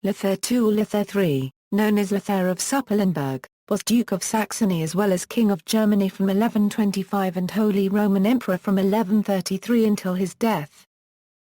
Lothair II or Lothair III, known as Lothair of Supplinburg, was Duke of Saxony as well as King of Germany from 1125 and Holy Roman Emperor from 1133 until his death.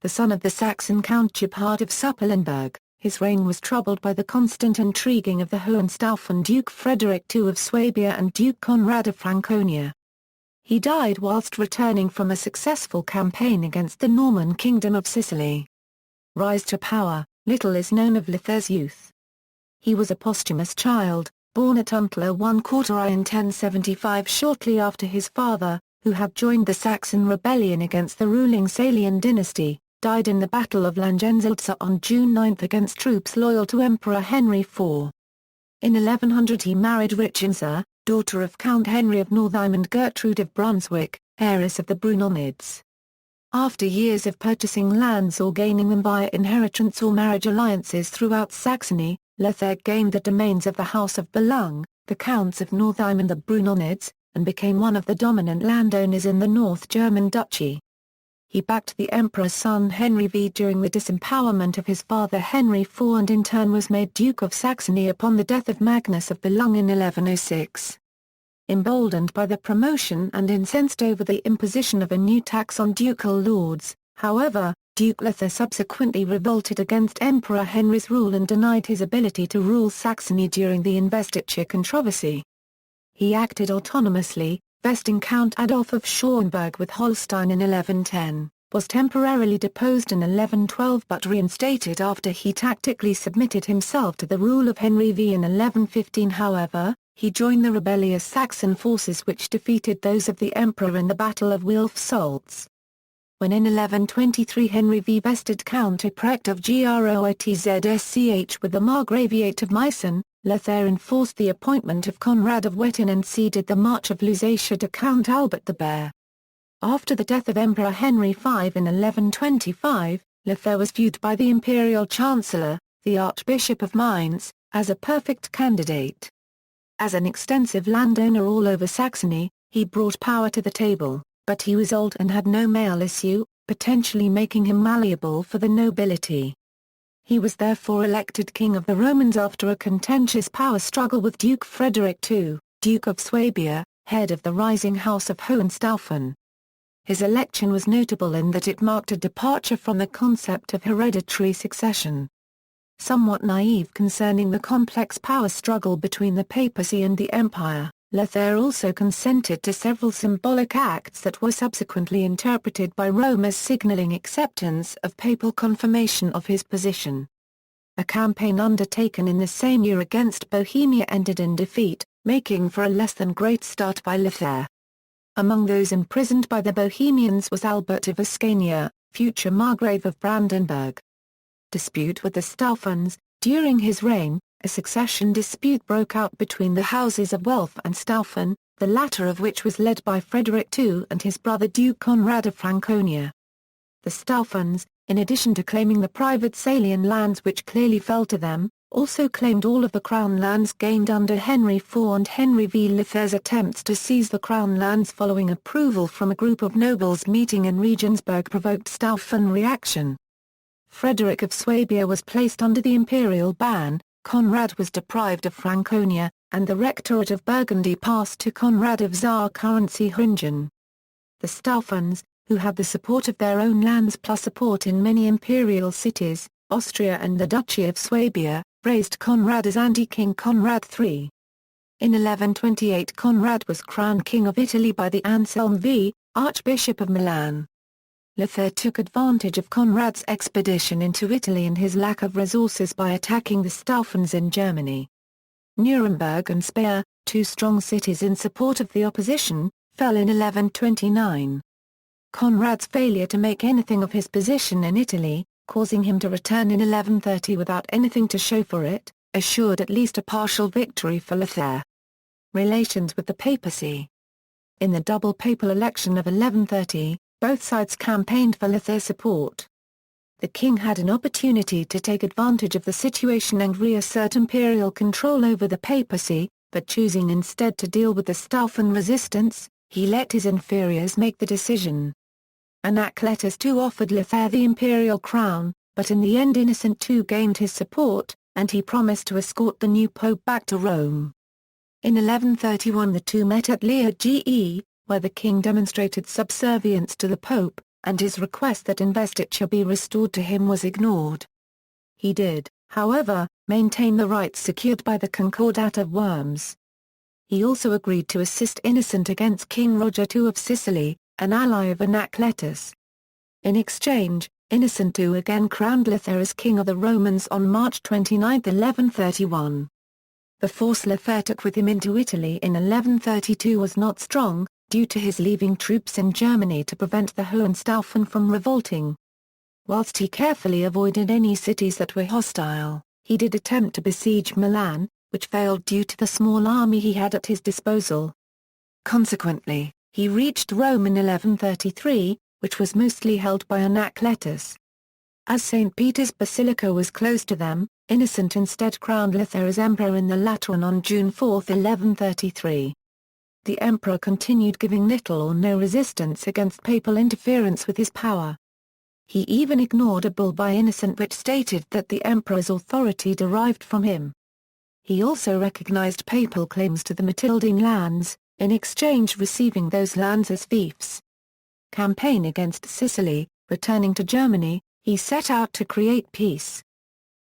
The son of the Saxon Count Gebhard of Supplinburg, his reign was troubled by the constant intriguing of the Hohenstaufen Duke Frederick II of Swabia and Duke Conrad of Franconia. He died whilst returning from a successful campaign against the Norman Kingdom of Sicily. Rise to power. Little is known of Lothair's youth. He was a posthumous child, born at Unter I Courtrai in 1075 shortly after his father, who had joined the Saxon rebellion against the ruling Salian dynasty, died in the Battle of Langensalza on June 9 against troops loyal to Emperor Henry IV. In 1100 he married Richenza, daughter of Count Henry of Northeim and Gertrude of Brunswick, heiress of the Brunonids. After years of purchasing lands or gaining them via inheritance or marriage alliances throughout Saxony, Lothair gained the domains of the House of Boulogne, the Counts of Northeim and the Brunonids, and became one of the dominant landowners in the North German Duchy. He backed the Emperor's son Henry V during the disempowerment of his father Henry IV and in turn was made Duke of Saxony upon the death of Magnus of Boulogne in 1106. Emboldened by the promotion and incensed over the imposition of a new tax on ducal lords, however, Duke Lothair subsequently revolted against Emperor Henry's rule and denied his ability to rule Saxony during the investiture controversy. He acted autonomously, vesting Count Adolf of Schauenberg with Holstein in 1110, was temporarily deposed in 1112 but reinstated after he tactically submitted himself to the rule of Henry V in 1115. However, he joined the rebellious Saxon forces which defeated those of the emperor in the Battle of Wilfsolz. When in 1123 Henry V vested Count Uprecht of Groitzsch with the Margraviate of Meissen, Lothair enforced the appointment of Conrad of Wettin and ceded the March of Lusatia to Count Albert the Bear. After the death of Emperor Henry V in 1125, Lothair was viewed by the imperial chancellor, the Archbishop of Mainz, as a perfect candidate. As an extensive landowner all over Saxony, he brought power to the table, but he was old and had no male issue, potentially making him malleable for the nobility. He was therefore elected King of the Romans after a contentious power struggle with Duke Frederick II, Duke of Swabia, head of the rising House of Hohenstaufen. His election was notable in that it marked a departure from the concept of hereditary succession. Somewhat naive concerning the complex power struggle between the papacy and the empire, Lothair also consented to several symbolic acts that were subsequently interpreted by Rome as signaling acceptance of papal confirmation of his position. A campaign undertaken in the same year against Bohemia ended in defeat, making for a less than great start by Lothair. Among those imprisoned by the Bohemians was Albert of Ascania, future Margrave of Brandenburg. Dispute with the Staufens. During his reign, a succession dispute broke out between the houses of Welf and Staufen, the latter of which was led by Frederick II and his brother Duke Conrad of Franconia. The Staufens, in addition to claiming the private Salian lands which clearly fell to them, also claimed all of the crown lands gained under Henry IV and Henry V. Lothair's attempts to seize the crown lands following approval from a group of nobles meeting in Regensburg provoked Staufen reaction. Frederick of Swabia was placed under the imperial ban, Conrad was deprived of Franconia, and the rectorate of Burgundy passed to Conrad of Saar-Currency-Hringen. The Staufens, who had the support of their own lands plus support in many imperial cities, Austria and the Duchy of Swabia, raised Conrad as anti-King Conrad III. In 1128 Conrad was crowned King of Italy by the Anselm V, Archbishop of Milan. Lothair took advantage of Conrad's expedition into Italy and his lack of resources by attacking the Staufens in Germany. Nuremberg and Speyer, two strong cities in support of the opposition, fell in 1129. Conrad's failure to make anything of his position in Italy, causing him to return in 1130 without anything to show for it, assured at least a partial victory for Lothair. Relations with the papacy. In the double papal election of 1130, both sides campaigned for Lothair's support. The king had an opportunity to take advantage of the situation and reassert imperial control over the papacy, but choosing instead to deal with the Staufen resistance, he let his inferiors make the decision. Anacletus II offered Lothair the imperial crown, but in the end Innocent II gained his support, and he promised to escort the new pope back to Rome. In 1131 the two met at Liege, where the king demonstrated subservience to the pope, and his request that investiture be restored to him was ignored. He did, however, maintain the rights secured by the Concordat of Worms. He also agreed to assist Innocent against King Roger II of Sicily, an ally of Anacletus. In exchange, Innocent II again crowned Lothair as King of the Romans on March 29, 1131. The force Lothair took with him into Italy in 1132 was not strong, due to his leaving troops in Germany to prevent the Hohenstaufen from revolting. Whilst he carefully avoided any cities that were hostile, he did attempt to besiege Milan, which failed due to the small army he had at his disposal. Consequently, he reached Rome in 1133, which was mostly held by Anacletus. As St. Peter's Basilica was close to them, Innocent instead crowned Lothair as emperor in the Lateran on June 4, 1133. The emperor continued giving little or no resistance against papal interference with his power. He even ignored a bull by Innocent which stated that the emperor's authority derived from him. He also recognized papal claims to the Matildine lands, in exchange receiving those lands as fiefs. Campaign against Sicily, returning to Germany, he set out to create peace.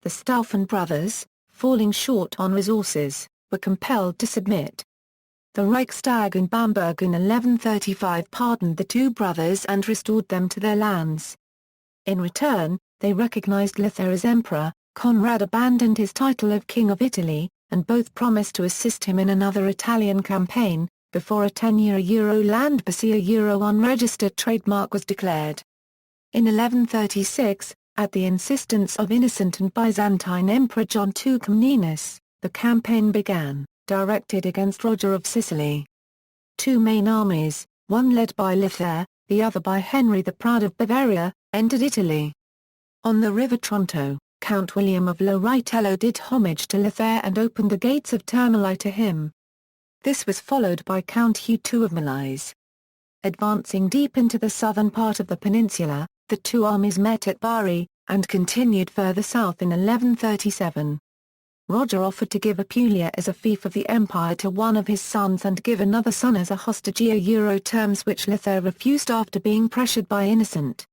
The Staufen brothers, falling short on resources, were compelled to submit. The Reichstag in Bamberg in 1135 pardoned the two brothers and restored them to their lands. In return, they recognized Lothair as emperor. Conrad abandoned his title of King of Italy, and both promised to assist him in another Italian campaign, before a 10-year Euro land papacy Euro unregistered trademark was declared. In 1136, at the insistence of Innocent and Byzantine Emperor John II Comnenus, the campaign began, directed against Roger of Sicily. Two main armies, one led by Lothair, the other by Henry the Proud of Bavaria, entered Italy. On the River Tronto, Count William of Loritello did homage to Lothair and opened the gates of Termoli to him. This was followed by Count Hugh II of Molise. Advancing deep into the southern part of the peninsula, the two armies met at Bari, and continued further south in 1137. Roger offered to give Apulia as a fief of the empire to one of his sons and give another son as a hostage Euro terms which Lothair refused after being pressured by Innocent.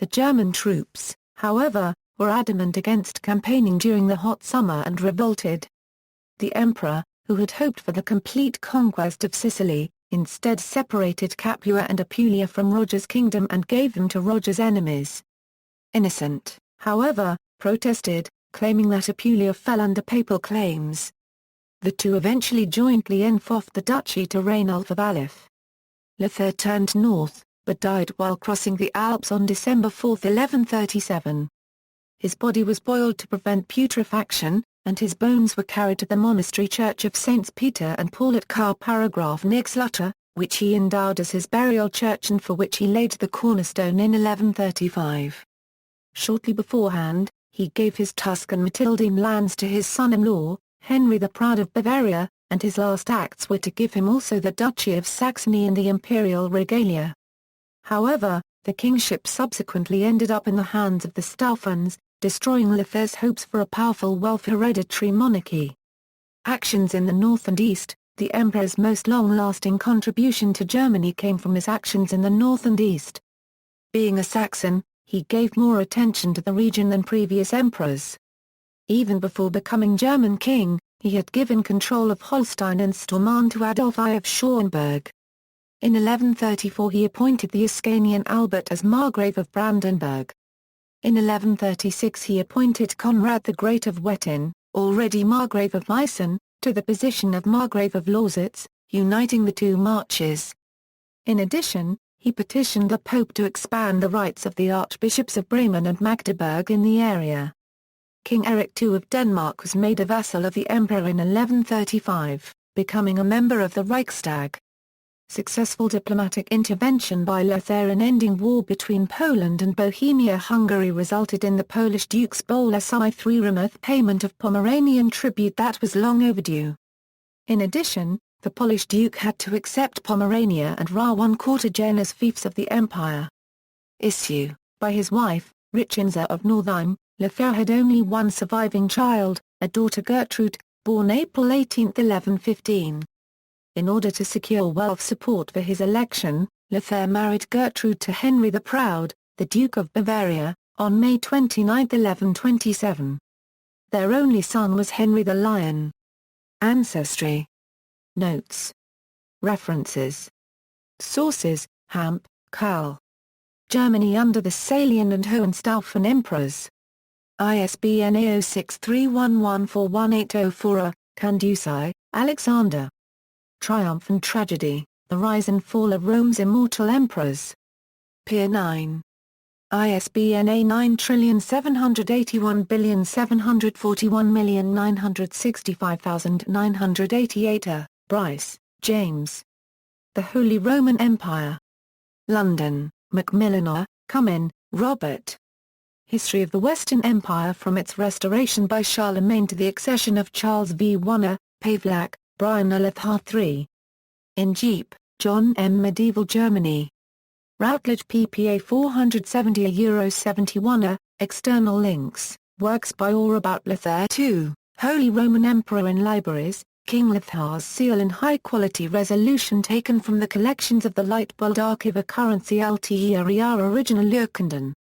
The German troops, however, were adamant against campaigning during the hot summer and revolted. The emperor, who had hoped for the complete conquest of Sicily, instead separated Capua and Apulia from Roger's kingdom and gave them to Roger's enemies. Innocent, however, protested, claiming that Apulia fell under papal claims. The two eventually jointly enforced the duchy to Rainulf of Aleph. Lothair turned north, but died while crossing the Alps on December 4, 1137. His body was boiled to prevent putrefaction, and his bones were carried to the monastery church of Saints Peter and Paul at Carparagraph near Xlota, which he endowed as his burial church and for which he laid the cornerstone in 1135. Shortly beforehand, he gave his Tuscan Matildine lands to his son-in-law, Henry the Proud of Bavaria, and his last acts were to give him also the Duchy of Saxony and the imperial regalia. However, the kingship subsequently ended up in the hands of the Staufens, destroying Lothair's hopes for a powerful hereditary monarchy. Actions in the north and east. The emperor's most long-lasting contribution to Germany came from his actions in the north and east. Being a Saxon, he gave more attention to the region than previous emperors. Even before becoming German king, he had given control of Holstein and Stormarn to Adolf I of Schauenberg. In 1134 he appointed the Ascanian Albert as Margrave of Brandenburg. In 1136 he appointed Conrad the Great of Wettin, already Margrave of Meissen, to the position of Margrave of Lausitz, uniting the two marches. In addition, he petitioned the Pope to expand the rights of the Archbishops of Bremen and Magdeburg in the area. King Eric II of Denmark was made a vassal of the Emperor in 1135, becoming a member of the Reichstag. Successful diplomatic intervention by Lothair in ending war between Poland and Bohemia-Hungary resulted in the Polish Duke's Bolesław III Remuth payment of Pomeranian tribute that was long overdue. In addition, the Polish Duke had to accept Pomerania and Ra 1/4 as fiefs of the empire. Issue, by his wife, Richenza of Northeim, Lothair had only one surviving child, a daughter Gertrude, born April 18, 1115. In order to secure wealth support for his election, Lothair married Gertrude to Henry the Proud, the Duke of Bavaria, on May 29, 1127. Their only son was Henry the Lion. Ancestry. Notes. References. Sources: Hamp, Karl. Germany under the Salian and Hohenstaufen emperors. ISBN 0631141804. Kandusai, Alexander. Triumph and Tragedy, The Rise and Fall of Rome's Immortal Emperors. Pier 9. ISBN A9781741965988. Bryce, James. The Holy Roman Empire. London, Macmillan, Cummin, Robert. History of the Western Empire from its restoration by Charlemagne to the accession of Charles V. Warner, Pavlak, Brian Lothair III. In Jeep, John M. Medieval Germany. Routledge ppA 470 €71. External links, works by or about Lothair II, Holy Roman Emperor in libraries, King Lothair's seal in high-quality resolution taken from the collections of the Light Bold Archive Currency Ltd. Original Lurkenden.